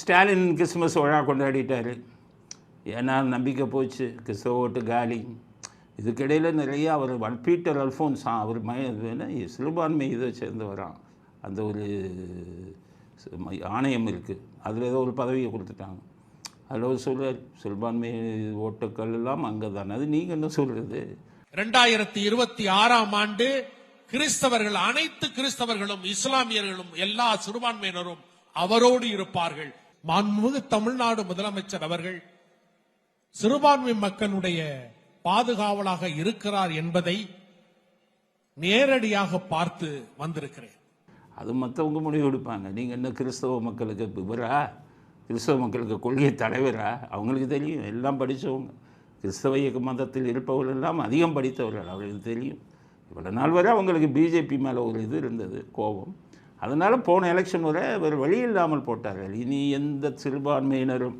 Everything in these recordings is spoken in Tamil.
ஸ்டாலின் கிறிஸ்மஸ் விழா கொண்டாடிட்டார். ஏன்னா நம்பிக்கை போச்சு, கிறிஸ்தவ ஓட்டு காலி. இதுக்கிடையில் நிறைய அவர் பீட்டர் அல்ஃபோன்ஸ் அவர் சிறுபான்மை இதை சேர்ந்தவரான். அந்த ஒரு ஆணையம் இருக்குது, அதில் ஏதோ ஒரு பதவியை கொடுத்துட்டாங்க. அதில் ஒரு சொல்கிறார், சிறுபான்மை ஓட்டுக்கள் எல்லாம் அங்கே தானே. அது நீங்கள் என்ன சொல்கிறது? 2026ஆம் ஆண்டு கிறிஸ்தவர்கள், அனைத்து கிறிஸ்தவர்களும், இஸ்லாமியர்களும், எல்லா சிறுபான்மையினரும் அவரோடு இருப்பார்கள். மாண்புமிகு தமிழ்நாடு முதலமைச்சர் அவர்கள் சிறுபான்மை மக்களுடைய பாதுகாவலாக இருக்கிறார் என்பதை நேரடியாக பார்த்து வந்திருக்கிறேன். அது மற்றவங்க முடிவு எடுப்பாங்க. நீங்கள் என்ன கிறிஸ்தவ மக்களுக்கு இவரா, கிறிஸ்தவ மக்களுக்கு கொள்கை தலைவரா? அவங்களுக்கு தெரியும், எல்லாம் படித்தவங்க. கிறிஸ்தவ இயக்க மதத்தில் இருப்பவர்கள் எல்லாம் அதிகம் படித்தவர்கள், அவர்களுக்கு தெரியும். இவ்வளோ நாள் வரை அவங்களுக்கு பிஜேபி மேலே ஒரு இது இருந்தது, கோபம். அதனால் போன எலெக்ஷன் வரை அவர் வழி இல்லாமல் போட்டார்கள். இனி எந்த சிறுபான்மையினரும்,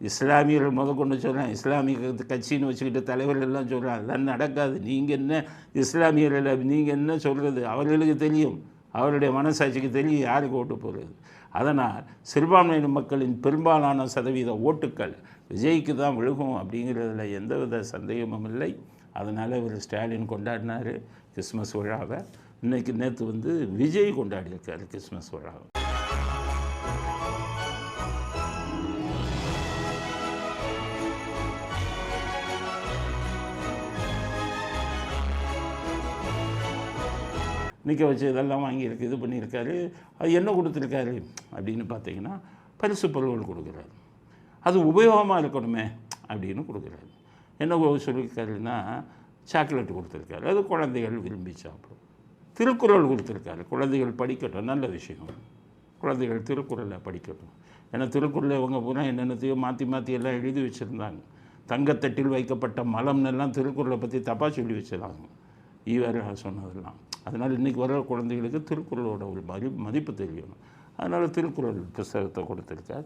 இஸ்லாமியர்கள் கொண்டு சொல்கிறேன், இஸ்லாமிய கட்சின்னு வச்சுக்கிட்டு தலைவர்கள் எல்லாம் சொல்கிறாங்க, அதெல்லாம் நடக்காது. நீங்கள் என்ன இஸ்லாமியர்கள், நீங்கள் என்ன சொல்கிறது? அவர்களுக்கு தெரியும், அவருடைய மனசாட்சிக்கு தெரியும் யாருக்கு ஓட்டு போகிறது. அதனால் சிறுபான்மையின மக்களின் பெரும்பாலான சதவீத ஓட்டுக்கள் விஜய்க்கு தான் விழுகும் அப்படிங்கிறதுல எந்தவித சந்தேகமும் இல்லை. அதனால் இவர் ஸ்டாலின் கொண்டாடினார் கிறிஸ்மஸ் விழாவை. நேற்று விஜய் கொண்டாடியிருக்கார் கிறிஸ்மஸ் விழாவை. நிற்க வச்சு இதெல்லாம் வாங்கியிருக்கு, இது பண்ணியிருக்காரு. அது என்ன கொடுத்துருக்காரு அப்படின்னு பார்த்தீங்கன்னா, பரிசு பொருள்கள் கொடுக்குறாரு. அது உபயோகமாக இருக்கணுமே அப்படின்னு கொடுக்குறாரு. என்ன சொல்லியிருக்காருன்னா, சாக்லேட் கொடுத்துருக்காரு, அது குழந்தைகள் விரும்பி சாப்பிடும். திருக்குறள் கொடுத்துருக்காரு, குழந்தைகள் படிக்கட்டும், நல்ல விஷயம். குழந்தைகள் திருக்குறளை படிக்கட்டும். ஏன்னா திருக்குறளை இவங்க பூரா என்னென்னத்தையோ மாற்றி மாற்றி எல்லாம் எழுதி வச்சுருந்தாங்க. தங்கத்தட்டில் வைக்கப்பட்ட மலம்னெல்லாம் திருக்குறளை பற்றி தப்பாக சொல்லி வச்சுருந்தாங்க, ஈவேர சொன்னதெல்லாம். அதனால் இன்றைக்கி வர குழந்தைகளுக்கு திருக்குறளோட ஒரு மதிப்பு தெரியணும். அதனால் திருக்குறள் புத்தகத்தை கொடுத்துருக்கார்.